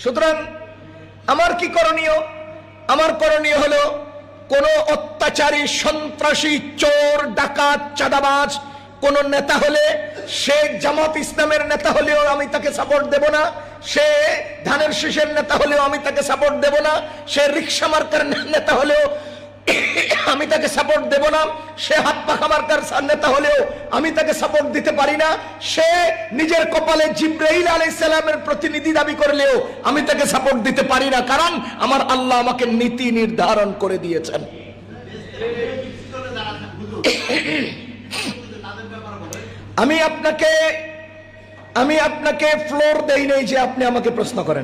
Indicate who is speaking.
Speaker 1: সুতরাং আমার কি করণীয়? আমার করণীয় হলো কোন অত্যাচারী, সন্ত্রাসী, চোর, ডাকাত, চাঁদাবাজ কোন নেতা হলে, সে জামাত ইসলামের নেতা হলেও আমি তাকে সাপোর্ট দেব না, সে ধানের শীষের নেতা হলেও আমি তাকে সাপোর্ট দেব না, সে রিক্সা মার্কার নেতা হলেও আমি তাকে সাপোর্ট দেব না, সে হাত পাখা মার্কার নেতা হলেও আমি তাকে সাপোর্ট দিতে পারি না, সে নিজের কপালে জিবরাইল আলাইহিস সালামের প্রতিনিধি দাবি করলেও আমি তাকে সাপোর্ট দিতে পারি না। কারণ আমার আল্লাহ আমাকে নীতি নির্ধারণ করে দিয়েছেন। আমি আপনাকে ফ্লোর দেই নাই যে আপনি আমাকে প্রশ্ন করেন।